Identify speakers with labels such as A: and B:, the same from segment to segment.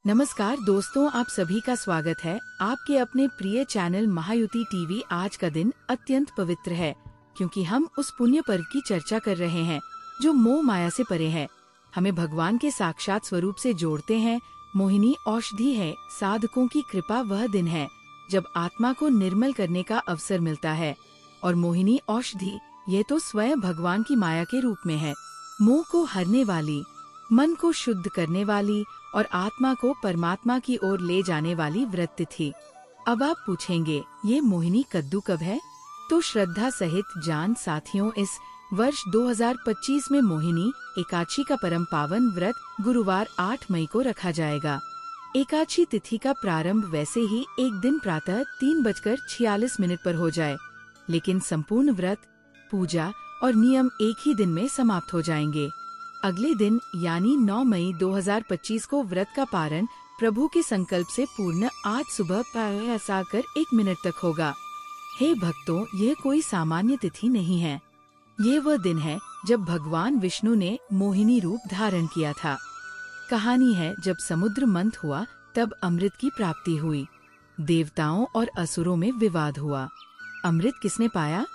A: नमस्कार दोस्तों, आप सभी का स्वागत है आपके अपने प्रिय चैनल महायुति टीवी। आज का दिन अत्यंत पवित्र है क्योंकि हम उस पुण्य पर्व की चर्चा कर रहे हैं जो मोह माया से परे है, हमें भगवान के साक्षात स्वरूप से जोड़ते हैं। मोहिनी औषधि है, साधकों की कृपा वह दिन है जब आत्मा को निर्मल करने का अवसर मिलता है। और मोहिनी औषधि ये तो स्वयं भगवान की माया के रूप में है, मोह को हरने वाली, मन को शुद्ध करने वाली और आत्मा को परमात्मा की ओर ले जाने वाली व्रत तिथि। अब आप पूछेंगे ये मोहिनी कद्दू कब है? तो श्रद्धा सहित जान साथियों, इस वर्ष 2025 में मोहिनी एकादशी का परम पावन व्रत गुरुवार 8 मई को रखा जाएगा। एकादशी तिथि का प्रारंभ वैसे ही एक दिन प्रातः 3:46 पर हो जाए, लेकिन संपूर्ण व्रत, पूजा और नियम एक ही दिन में समाप्त हो जाएंगे। अगले दिन यानी 9 मई 2025 को व्रत का पारण प्रभु के संकल्प से पूर्ण आज सुबह 1 तक होगा। हे भक्तों, यह कोई सामान्य तिथि नहीं है। ये वह दिन है जब भगवान विष्णु ने मोहिनी रूप धारण किया था। कहानी है, जब समुद्र मंथ हुआ तब अमृत की प्राप्ति हुई। देवताओं और असुरों में विवाद हुआ। अमृत किसने पाया?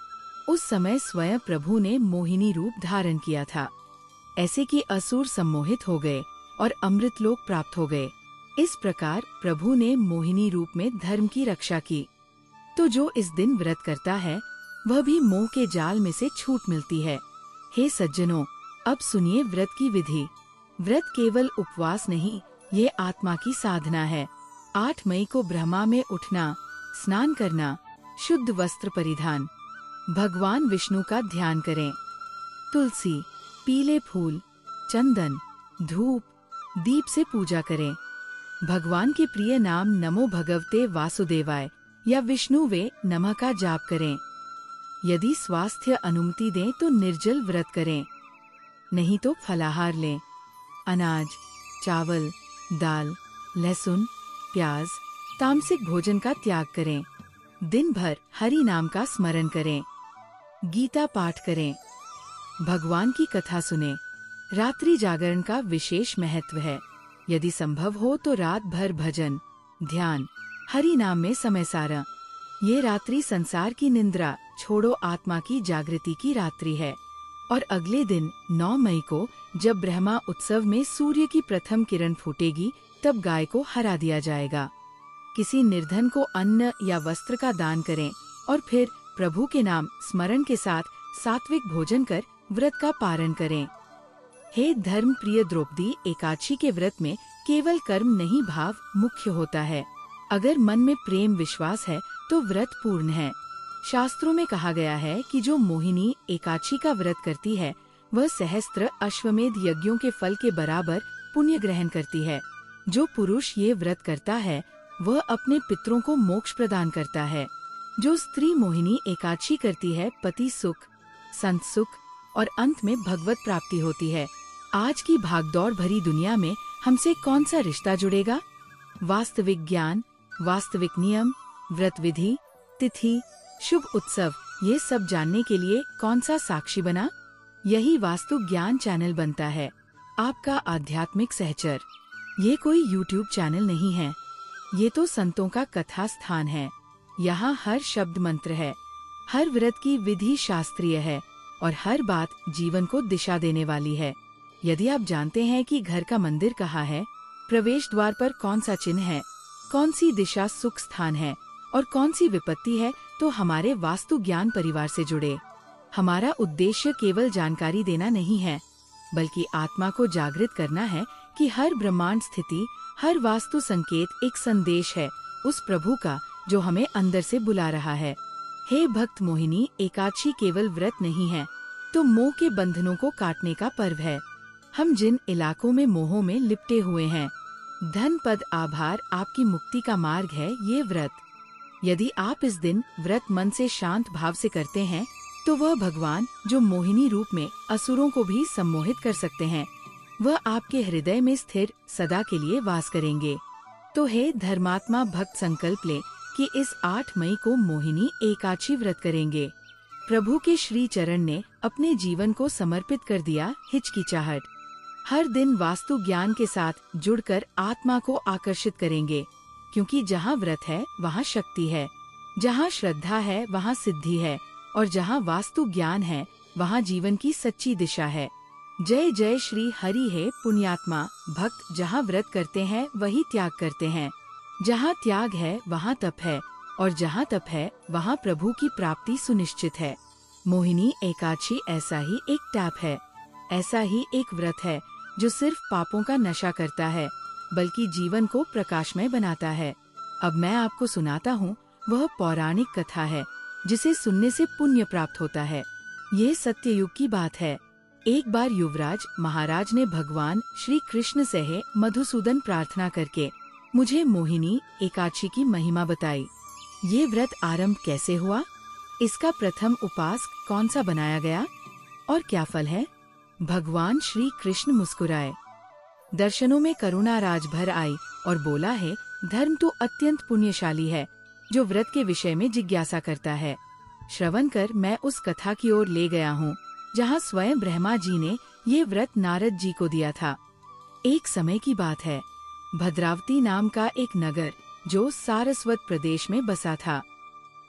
A: उस समय स्वयं प्रभु ने मोहिनी रूप धारण किया था, ऐसे कि असुर सम्मोहित हो गए और अमृत लोक प्राप्त हो गए। इस प्रकार प्रभु ने मोहिनी रूप में धर्म की रक्षा की। तो जो इस दिन व्रत करता है वह भी मोह के जाल में से छूट मिलती है। हे सज्जनों, अब सुनिए व्रत की विधि। व्रत केवल उपवास नहीं, ये आत्मा की साधना है। 8 मई को ब्रह्मा में उठना, स्नान करना, शुद्ध वस्त्र परिधान, भगवान विष्णु का ध्यान करें। तुलसी, पीले फूल, चंदन, धूप, दीप से पूजा करें। भगवान के प्रिय नाम नमो भगवते वासुदेवाय या विष्णु वे नमः का जाप करें। यदि स्वास्थ्य अनुमति दें तो निर्जल व्रत करें, नहीं तो फलाहार लें। अनाज, चावल, दाल, लहसुन, प्याज, तामसिक भोजन का त्याग करें। दिन भर हरि नाम का स्मरण करें। गीता पाठ करें। भगवान की कथा सुने। रात्रि जागरण का विशेष महत्व है। यदि संभव हो तो रात भर भजन, ध्यान, हरि नाम में समय सारा। ये रात्रि संसार की निंद्रा छोड़ो, आत्मा की जागृति की रात्रि है। और अगले दिन 9 मई को जब ब्रह्मा उत्सव में सूर्य की प्रथम किरण फूटेगी तब गाय को हरा दिया जाएगा। किसी निर्धन को अन्न या वस्त्र का दान करें और फिर प्रभु के नाम स्मरण के साथ सात्विक भोजन कर व्रत का पारण करें। हे धर्म प्रिय द्रौपदी, एकादशी के व्रत में केवल कर्म नहीं, भाव मुख्य होता है। अगर मन में प्रेम विश्वास है तो व्रत पूर्ण है। शास्त्रों में कहा गया है कि जो मोहिनी एकादशी का व्रत करती है वह सहस्त्र अश्वमेध यज्ञों के फल के बराबर पुण्य ग्रहण करती है। जो पुरुष ये व्रत करता है वह अपने पितरों को मोक्ष प्रदान करता है। जो स्त्री मोहिनी एकादशी करती है, पति सुख, संत सुख और अंत में भगवत प्राप्ति होती है। आज की भागदौड़ भरी दुनिया में हमसे कौन सा रिश्ता जुड़ेगा? वास्तविक ज्ञान, वास्तविक नियम, व्रत विधि, तिथि, शुभ उत्सव, ये सब जानने के लिए कौन सा साक्षी बना? यही वास्तु ज्ञान चैनल बनता है, आपका आध्यात्मिक सहचर। ये कोई यूट्यूब चैनल नहीं है, ये तो संतों का कथा स्थान है। यहाँ हर शब्द मंत्र है, हर व्रत की विधि शास्त्रीय है और हर बात जीवन को दिशा देने वाली है। यदि आप जानते हैं कि घर का मंदिर कहाँ है, प्रवेश द्वार पर कौन सा चिन्ह है, कौन सी दिशा सुख स्थान है और कौन सी विपत्ति है, तो हमारे वास्तु ज्ञान परिवार से जुड़े। हमारा उद्देश्य केवल जानकारी देना नहीं है, बल्कि आत्मा को जागृत करना है कि हर ब्रह्मांड स्थिति, हर वास्तु संकेत एक संदेश है उस प्रभु का जो हमें अंदर से बुला रहा है। हे भक्त, मोहिनी एकादशी केवल व्रत नहीं है, तो मोह के बंधनों को काटने का पर्व है। हम जिन इलाकों में मोहों में लिपटे हुए हैं, धन पद आभार आपकी मुक्ति का मार्ग है ये व्रत। यदि आप इस दिन व्रत मन से शांत भाव से करते हैं तो वह भगवान जो मोहिनी रूप में असुरों को भी सम्मोहित कर सकते हैं, वह आपके हृदय में स्थिर सदा के लिए वास करेंगे। तो हे धर्मात्मा भक्त, संकल्प ले कि इस 8 मई को मोहिनी एकादशी व्रत करेंगे। प्रभु के श्री चरण ने अपने जीवन को समर्पित कर दिया हिचकिचाहट, हर दिन वास्तु ज्ञान के साथ जुड़कर आत्मा को आकर्षित करेंगे, क्योंकि जहाँ व्रत है वहाँ शक्ति है, जहाँ श्रद्धा है वहाँ सिद्धि है, और जहाँ वास्तु ज्ञान है वहाँ जीवन की सच्ची दिशा है। जय जय श्री हरि है पुण्यात्मा। भक्त जहाँ व्रत करते हैं वही त्याग करते हैं। जहाँ त्याग है वहाँ तप है, और जहाँ तप है वहाँ प्रभु की प्राप्ति सुनिश्चित है। मोहिनी एकादशी ऐसा ही एक टैप है, ऐसा ही एक व्रत है जो सिर्फ पापों का नशा करता है, बल्कि जीवन को प्रकाशमय बनाता है। अब मैं आपको सुनाता हूँ वह पौराणिक कथा है जिसे सुनने से पुण्य प्राप्त होता है। यह सत्ययुग की बात है। एक बार युवराज महाराज ने भगवान श्री कृष्ण से है मधुसूदन प्रार्थना करके मुझे मोहिनी एकादशी की महिमा बताई। ये व्रत आरंभ कैसे हुआ, इसका प्रथम उपास कौन सा बनाया गया और क्या फल है। भगवान श्री कृष्ण मुस्कुराए, दर्शनों में करुणा राज भर आई और बोला है, धर्म तो अत्यंत पुण्यशाली है जो व्रत के विषय में जिज्ञासा करता है। श्रवण कर मैं उस कथा की ओर ले गया हूँ जहाँ स्वयं ब्रह्मा जी ने ये व्रत नारद जी को दिया था। एक समय की बात है, भद्रावती नाम का एक नगर जो सारस्वत प्रदेश में बसा था,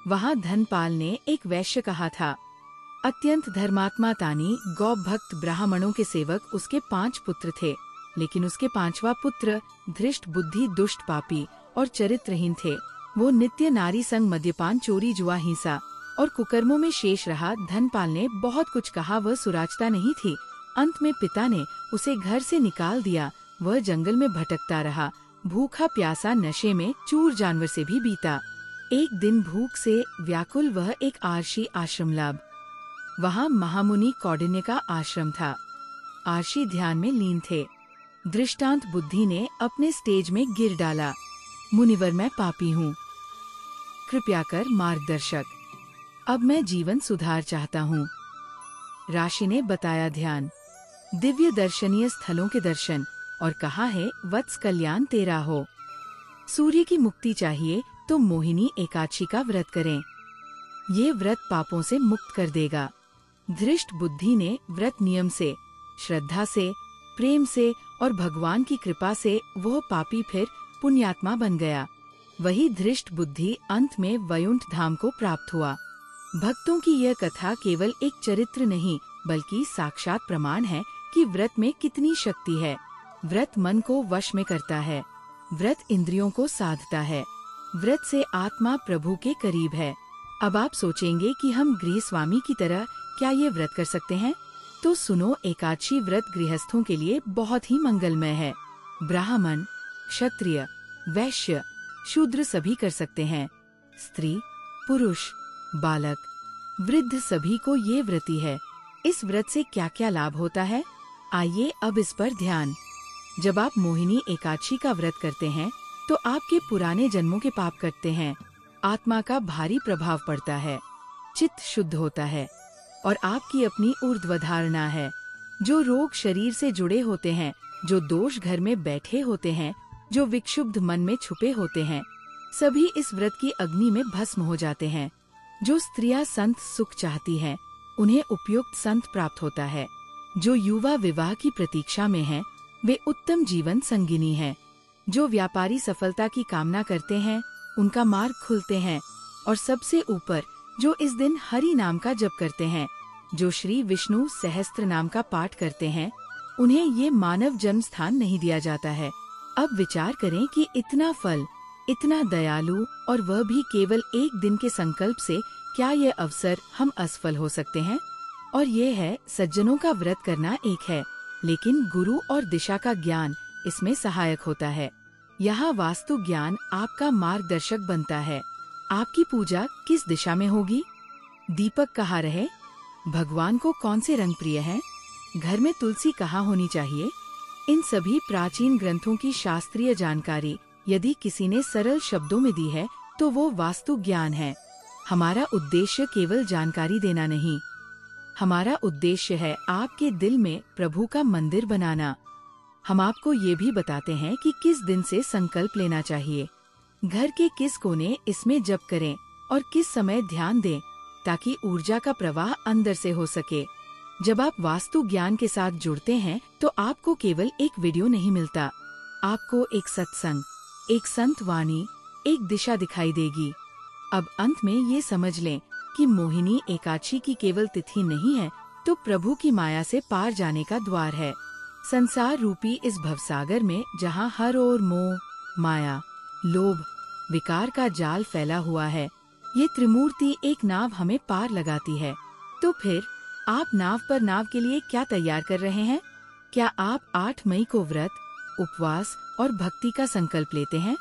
A: वहाँ धनपाल ने एक वैश्य कहा था। अत्यंत धर्मात्मा तानी गौ भक्त ब्राह्मणों के सेवक उसके 5 पुत्र थे, लेकिन उसके 5वां पुत्र धृष्ट बुद्धि दुष्ट पापी और चरित्रहीन थे। वो नित्य नारी संग मद्यपान चोरी जुआ हिंसा और कुकर्मों में शेष रहा। धनपाल ने बहुत कुछ कहा, वह सुराजता नहीं थी। अंत में पिता ने उसे घर से निकाल दिया। वह जंगल में भटकता रहा, भूखा प्यासा, नशे में चूर जानवर से भी बीता। एक दिन भूख से व्याकुल वह एक आर्षी आश्रम लाभ। वहाँ महामुनि कौंडिन्य का आश्रम था। आर्षी ध्यान में लीन थे। दृष्टांत बुद्धि ने अपने स्टेज में गिर डाला, मुनिवर मैं पापी हूँ, कृपया कर मार्गदर्शक, अब मैं जीवन सुधार चाहता हूँ। राशि ने बताया ध्यान, दिव्य दर्शनीय स्थलों के दर्शन और कहा है वत्स कल्याण तेरा हो। सूर्य की मुक्ति चाहिए तो मोहिनी एकादशी का व्रत करें, ये व्रत पापों से मुक्त कर देगा। धृष्ट बुद्धि ने व्रत नियम से, श्रद्धा से, प्रेम से और भगवान की कृपा से वह पापी फिर पुण्यात्मा बन गया। वही धृष्ट बुद्धि अंत में वैकुंठ धाम को प्राप्त हुआ। भक्तों की यह कथा केवल एक चरित्र नहीं बल्कि साक्षात प्रमाण है कि व्रत में कितनी शक्ति है। व्रत मन को वश में करता है, व्रत इंद्रियों को साधता है, व्रत से आत्मा प्रभु के करीब है। अब आप सोचेंगे कि हम गृहस्वामी की तरह क्या ये व्रत कर सकते हैं? तो सुनो, एकादशी व्रत गृहस्थों के लिए बहुत ही मंगलमय है। ब्राह्मण, क्षत्रिय, वैश्य, शूद्र सभी कर सकते हैं। स्त्री, पुरुष, बालक, वृद्ध सभी को ये व्रती है। इस व्रत से क्या क्या लाभ होता है, आइए अब इस पर ध्यान। जब आप मोहिनी एकादशी का व्रत करते हैं तो आपके पुराने जन्मों के पाप कटते हैं, आत्मा का भारी प्रभाव पड़ता है, चित्त शुद्ध होता है और आपकी अपनी ऊर्ध्व धारणा है। जो रोग शरीर से जुड़े होते हैं, जो दोष घर में बैठे होते हैं, जो विक्षुब्ध मन में छुपे होते हैं, सभी इस व्रत की अग्नि में भस्म हो जाते हैं। जो स्त्रियां संत सुख चाहती हैं, उन्हें उपयुक्त संत प्राप्त होता है। जो युवा विवाह की प्रतीक्षा में हैं, वे उत्तम जीवन संगिनी हैं। जो व्यापारी सफलता की कामना करते हैं, उनका मार्ग खुलते हैं। और सबसे ऊपर जो इस दिन हरि नाम का जप करते हैं, जो श्री विष्णु सहस्त्र नाम का पाठ करते हैं, उन्हें ये मानव जन्म स्थान नहीं दिया जाता है। अब विचार करें कि इतना फल, इतना दयालु और वह भी केवल एक दिन के संकल्प से क्या ये अवसर हम असफल हो सकते हैं? और ये है, सज्जनों का व्रत करना एक है, लेकिन गुरु और दिशा का ज्ञान इसमें सहायक होता है। यहाँ वास्तु ज्ञान आपका मार्गदर्शक बनता है। आपकी पूजा किस दिशा में होगी? दीपक कहाँ रहे? भगवान को कौन से रंग प्रिय है? घर में तुलसी कहाँ होनी चाहिए? इन सभी प्राचीन ग्रंथों की शास्त्रीय जानकारी यदि किसी ने सरल शब्दों में दी है तो वो वास्तु ज्ञान है। हमारा उद्देश्य केवल जानकारी देना नहीं, हमारा उद्देश्य है आपके दिल में प्रभु का मंदिर बनाना। हम आपको ये भी बताते हैं कि किस दिन से संकल्प लेना चाहिए, घर के किस कोने इसमें जप करें और किस समय ध्यान दें ताकि ऊर्जा का प्रवाह अंदर से हो सके। जब आप वास्तु ज्ञान के साथ जुड़ते हैं तो आपको केवल एक वीडियो नहीं मिलता, आपको एक सत्संग, एक संत वाणी, एक दिशा दिखाई देगी। अब अंत में ये समझ लें कि मोहिनी एकादशी की केवल तिथि नहीं है, तो प्रभु की माया से पार जाने का द्वार है। संसार रूपी इस भवसागर में जहाँ हर ओर मोह, माया, लोभ, विकार का जाल फैला हुआ है, ये त्रिमूर्ति एक नाव हमें पार लगाती है। तो फिर आप नाव पर नाव के लिए क्या तैयार कर रहे हैं? क्या आप 8 मई को व्रत, उपवास और भक्ति का संकल्प लेते हैं?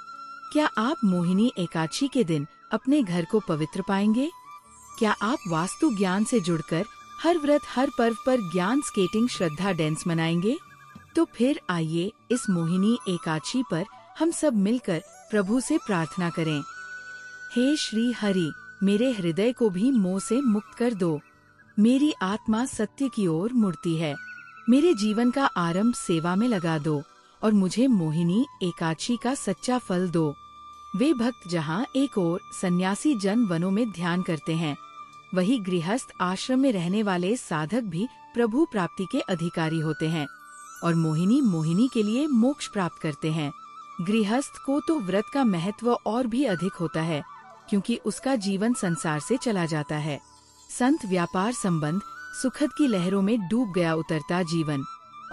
A: क्या आप मोहिनी एकादशी के दिन अपने घर को पवित्र पाएंगे? क्या आप वास्तु ज्ञान से जुड़कर हर व्रत, हर पर्व पर ज्ञान स्केटिंग श्रद्धा डांस मनाएंगे? तो फिर आइए इस मोहिनी एकादशी पर हम सब मिलकर प्रभु से प्रार्थना करें। हे श्री हरि, मेरे हृदय को भी मोह से मुक्त कर दो। मेरी आत्मा सत्य की ओर मुड़ती है। मेरे जीवन का आरंभ सेवा में लगा दो और मुझे मोहिनी एकादशी का सच्चा फल दो। वे भक्त जहाँ एक ओर सन्यासी जन वनों में ध्यान करते हैं, वही गृहस्थ आश्रम में रहने वाले साधक भी प्रभु प्राप्ति के अधिकारी होते हैं और मोहिनी के लिए मोक्ष प्राप्त करते हैं। गृहस्थ को तो व्रत का महत्व और भी अधिक होता है, क्योंकि उसका जीवन संसार से चला जाता है। संत व्यापार संबंध सुखद की लहरों में डूब गया उतरता जीवन,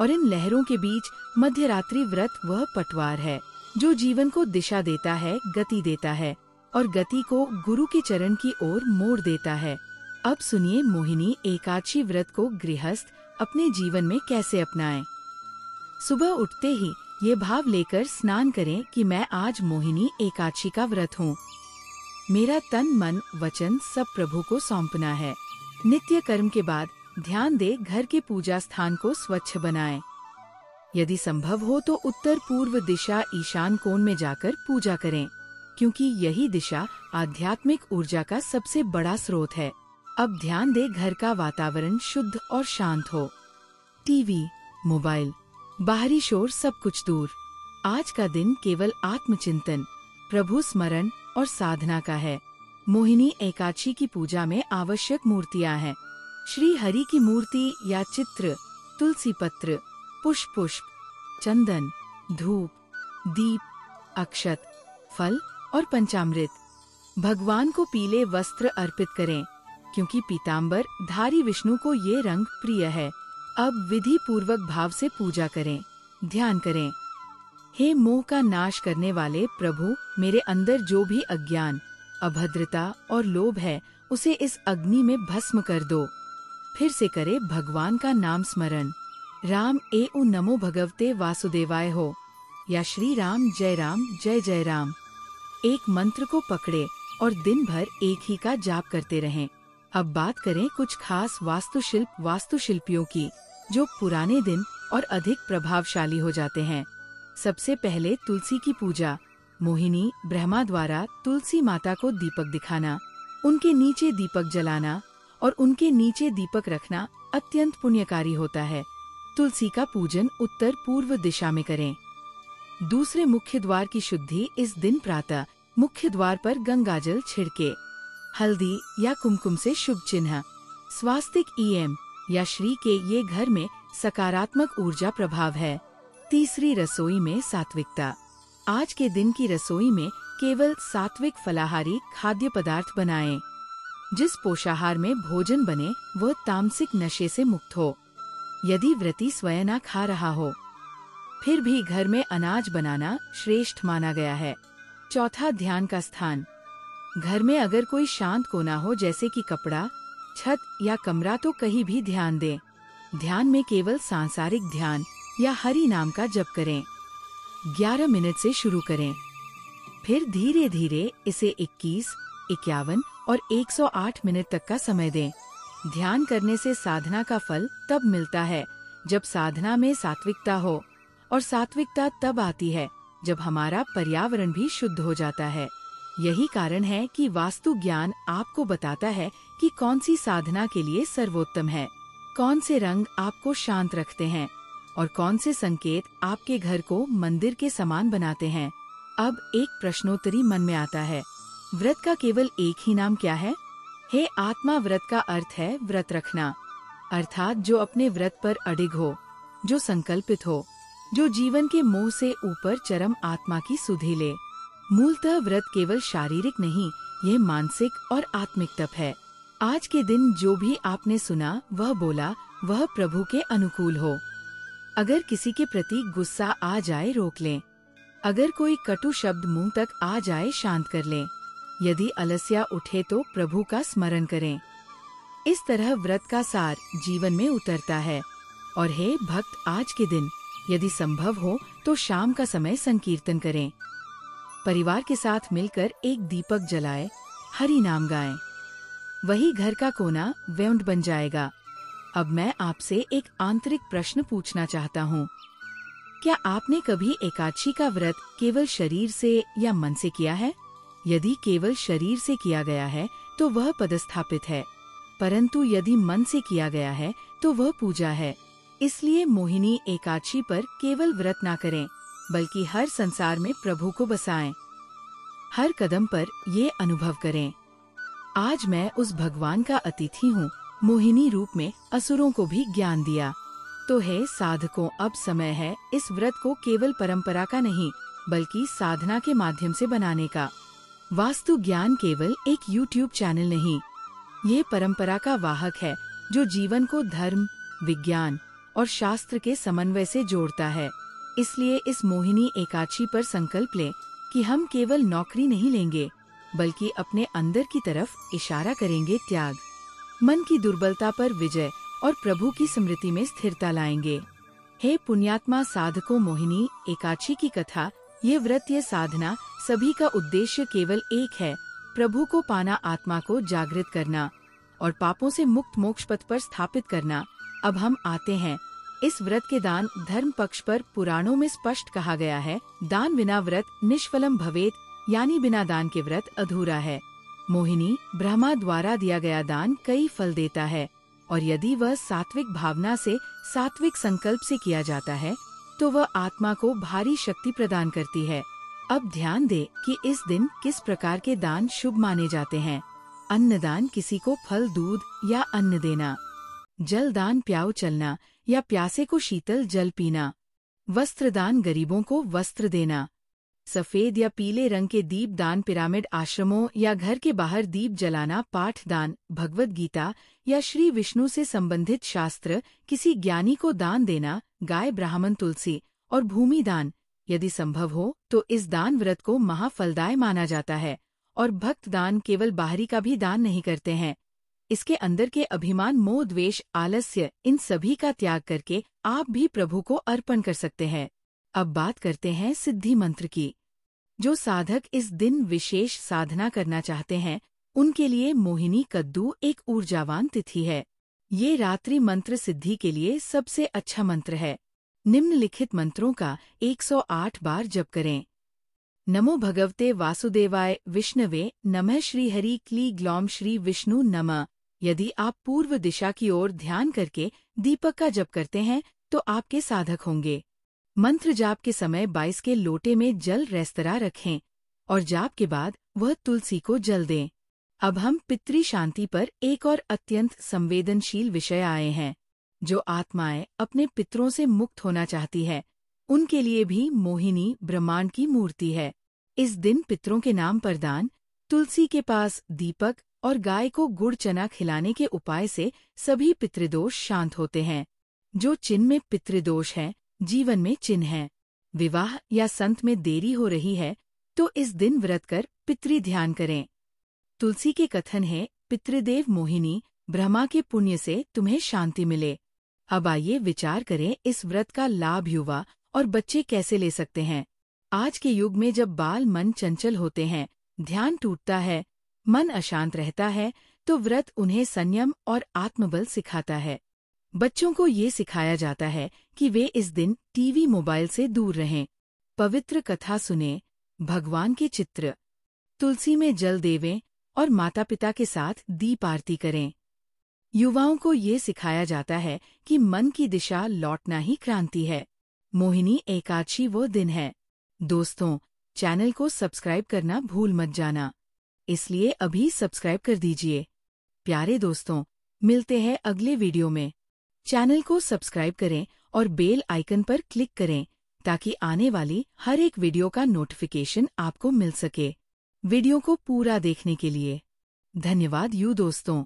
A: और इन लहरों के बीच मध्यरात्रि व्रत वह पटवार है जो जीवन को दिशा देता है, गति देता है और गति को गुरु के चरण की ओर मोड़ देता है। अब सुनिए मोहिनी एकादशी व्रत को गृहस्थ अपने जीवन में कैसे अपनाएं। सुबह उठते ही ये भाव लेकर स्नान करें कि मैं आज मोहिनी एकादशी का व्रत हूँ। मेरा तन, मन, वचन सब प्रभु को सौंपना है। नित्य कर्म के बाद ध्यान दे घर के पूजा स्थान को स्वच्छ बनाएं। यदि संभव हो तो उत्तर पूर्व दिशा ईशान कोण में जाकर पूजा करें, क्योंकि यही दिशा आध्यात्मिक ऊर्जा का सबसे बड़ा स्रोत है। अब ध्यान दे घर का वातावरण शुद्ध और शांत हो। टीवी, मोबाइल, बाहरी शोर सब कुछ दूर। आज का दिन केवल आत्मचिंतन, प्रभु स्मरण और साधना का है। मोहिनी एकादशी की पूजा में आवश्यक मूर्तियाँ हैं। श्री हरि की मूर्ति या चित्र, तुलसी पत्र, पुष्प, चंदन, धूप, दीप, अक्षत, फल और पंचामृत। भगवान को पीले वस्त्र अर्पित करें, क्योंकि पीताम्बर धारी विष्णु को ये रंग प्रिय है। अब विधि पूर्वक भाव से पूजा करें, ध्यान करें। हे मोह का नाश करने वाले प्रभु, मेरे अंदर जो भी अज्ञान, अभद्रता और लोभ है, उसे इस अग्नि में भस्म कर दो। फिर से करे भगवान का नाम स्मरण। राम एउ नमो भगवते वासुदेवाय हो, या श्री राम जय जय राम। एक मंत्र को पकड़े और दिन भर एक ही का जाप करते रहें। अब बात करें कुछ खास वास्तुशिल्पियों की, जो पुराने दिन और अधिक प्रभावशाली हो जाते हैं। सबसे पहले तुलसी की पूजा। मोहिनी ब्रह्मा द्वारा तुलसी माता को दीपक दिखाना, उनके नीचे दीपक जलाना और उनके नीचे दीपक रखना अत्यंत पुण्यकारी होता है। तुलसी का पूजन उत्तर पूर्व दिशा में करें। दूसरे मुख्य द्वार की शुद्धि इस दिन प्रातः मुख्य द्वार पर गंगाजल छिड़के। हल्दी या कुमकुम से शुभ चिन्ह, स्वास्तिक ईएम या श्री के ये घर में सकारात्मक ऊर्जा प्रभाव है। तीसरी, रसोई में सात्विकता। आज के दिन की रसोई में केवल सात्विक फलाहारी खाद्य पदार्थ बनाएं। जिस पोषाहार में भोजन बने वह तामसिक नशे से मुक्त हो। यदि व्रती स्वयं न खा रहा हो, फिर भी घर में अनाज बनाना श्रेष्ठ माना गया है। चौथा, ध्यान का स्थान। घर में अगर कोई शांत कोना हो, जैसे कि कपड़ा, छत या कमरा, तो कहीं भी ध्यान दें। ध्यान में केवल सांसारिक ध्यान या हरि नाम का जप करें। 11 मिनट से शुरू करें, फिर धीरे धीरे इसे 21, 51 और 108 मिनट तक का समय दें। ध्यान करने से साधना का फल तब मिलता है जब साधना में सात्विकता हो, और सात्विकता तब आती है जब हमारा पर्यावरण भी शुद्ध हो जाता है। यही कारण है कि वास्तु ज्ञान आपको बताता है कि कौन सी साधना के लिए सर्वोत्तम है, कौन से रंग आपको शांत रखते हैं और कौन से संकेत आपके घर को मंदिर के समान बनाते हैं। अब एक प्रश्नोत्तरी मन में आता है, व्रत का केवल एक ही नाम क्या है? हे आत्मा, व्रत का अर्थ है व्रत रखना। अर्थात जो अपने व्रत पर अडिग हो, जो संकल्पित हो, जो जीवन के मोह से ऊपर चरम आत्मा की सुधि ले। मूलतः व्रत केवल शारीरिक नहीं, यह मानसिक और आत्मिक तप है। आज के दिन जो भी आपने सुना वह बोला वह प्रभु के अनुकूल हो। अगर किसी के प्रति गुस्सा आ जाए रोक लें। अगर कोई कटु शब्द मुंह तक आ जाए शांत कर लें। यदि अलस्या उठे तो प्रभु का स्मरण करें। इस तरह व्रत का सार जीवन में उतरता है। और हे भक्त, आज के दिन यदि संभव हो तो शाम का समय संकीर्तन करें। परिवार के साथ मिलकर एक दीपक जलाएं, हरि नाम गाएं। वही घर का कोना वैकुंठ बन जाएगा। अब मैं आपसे एक आंतरिक प्रश्न पूछना चाहता हूँ। क्या आपने कभी एकादशी का व्रत केवल शरीर से या मन से किया है? यदि केवल शरीर से किया गया है तो वह पदस्थापित है, परंतु यदि मन से किया गया है तो वह पूजा है। इसलिए मोहिनी एकादशी पर केवल व्रत ना करें, बल्कि हर संसार में प्रभु को बसाएं। हर कदम पर ये अनुभव करें, आज मैं उस भगवान का अतिथि हूँ। मोहिनी रूप में असुरों को भी ज्ञान दिया। तो हे साधकों, अब समय है इस व्रत को केवल परंपरा का नहीं, बल्कि साधना के माध्यम से बनाने का। वास्तु ज्ञान केवल एक YouTube चैनल नहीं, ये परंपरा का वाहक है जो जीवन को धर्म, विज्ञान और शास्त्र के समन्वय से जोड़ता है। इसलिए इस मोहिनी एकादशी पर संकल्प लें कि हम केवल नौकरी नहीं लेंगे, बल्कि अपने अंदर की तरफ इशारा करेंगे त्याग। मन की दुर्बलता पर विजय और प्रभु की स्मृति में स्थिरता लाएंगे। हे पुण्यात्मा साधकों, मोहिनी एकादशी की कथा, ये व्रत, ये साधना, सभी का उद्देश्य केवल एक है, प्रभु को पाना, आत्मा को जागृत करना और पापों से मुक्त मोक्ष पथ पर स्थापित करना। अब हम आते हैं इस व्रत के दान धर्म पक्ष पर। पुराणों में स्पष्ट कहा गया है, दान बिना व्रत निष्फलम भवेत, यानी बिना दान के व्रत अधूरा है। मोहिनी, ब्रह्मा द्वारा दिया गया दान कई फल देता है, और यदि वह सात्विक भावना से, सात्विक संकल्प से किया जाता है तो वह आत्मा को भारी शक्ति प्रदान करती है। अब ध्यान दे कि इस दिन किस प्रकार के दान शुभ माने जाते हैं। अन्नदान, किसी को फल, दूध या अन्न देना। जल दान, प्याऊ चलना या प्यासे को शीतल जल पीना। वस्त्र दान, गरीबों को वस्त्र देना। सफेद या पीले रंग के दीप दान, पिरामिड आश्रमों या घर के बाहर दीप जलाना। पाठ दान, भगवद गीता या श्री विष्णु से संबंधित शास्त्र किसी ज्ञानी को दान देना। गाय, ब्राह्मण, तुलसी और भूमि दान, यदि संभव हो तो इस दान व्रत को महाफलदाय माना जाता है। और भक्त दान केवल बाहरी का भी दान नहीं करते हैं, इसके अंदर के अभिमान, मोह, द्वेष, आलस्य, इन सभी का त्याग करके आप भी प्रभु को अर्पण कर सकते हैं। अब बात करते हैं सिद्धि मंत्र की। जो साधक इस दिन विशेष साधना करना चाहते हैं, उनके लिए मोहिनी कद्दू एक ऊर्जावान तिथि है। ये रात्रि मंत्र सिद्धि के लिए सबसे अच्छा मंत्र है। निम्नलिखित मंत्रों का 108 बार जप करें। नमो भगवते वासुदेवाय विष्णवे नमः, श्री हरि क्ली ग्लौम श्री विष्णु नमः। यदि आप पूर्व दिशा की ओर ध्यान करके दीपक का जप करते हैं तो आपके साधक होंगे। मंत्र जाप के समय 22 के लोटे में जल रेस्तरा रखें और जाप के बाद वह तुलसी को जल दें। अब हम पितृ शांति पर एक और अत्यंत संवेदनशील विषय आए हैं। जो आत्माएं अपने पितरों से मुक्त होना चाहती है, उनके लिए भी मोहिनी ब्रह्मांड की मूर्ति है। इस दिन पितरों के नाम पर दान, तुलसी के पास दीपक और गाय को गुड़ चना खिलाने के उपाय से सभी पितृदोष शांत होते हैं। जो चिन्ह में पितृदोष है, जीवन में चिन्ह है। विवाह या संत में देरी हो रही है तो इस दिन व्रत कर पितृ ध्यान करें। तुलसी के कथन है, पितृदेव मोहिनी, ब्रह्मा के पुण्य से तुम्हें शांति मिले। अब आइए विचार करें इस व्रत का लाभ युवा और बच्चे कैसे ले सकते हैं। आज के युग में जब बाल मन चंचल होते हैं, ध्यान टूटता है, मन अशांत रहता है, तो व्रत उन्हें संयम और आत्मबल सिखाता है। बच्चों को ये सिखाया जाता है कि वे इस दिन टीवी, मोबाइल से दूर रहें, पवित्र कथा सुनें, भगवान के चित्र, तुलसी में जल देवें और माता पिता के साथ दीप आरती करें। युवाओं को ये सिखाया जाता है कि मन की दिशा लौटना ही क्रांति है। मोहिनी एकादशी वो दिन है। दोस्तों, चैनल को सब्सक्राइब करना भूल मत जाना, इसलिए अभी सब्सक्राइब कर दीजिए। प्यारे दोस्तों, मिलते हैं अगले वीडियो में। चैनल को सब्सक्राइब करें और बेल आइकन पर क्लिक करें ताकि आने वाली हर एक वीडियो का नोटिफिकेशन आपको मिल सके। वीडियो को पूरा देखने के लिए धन्यवाद दोस्तों।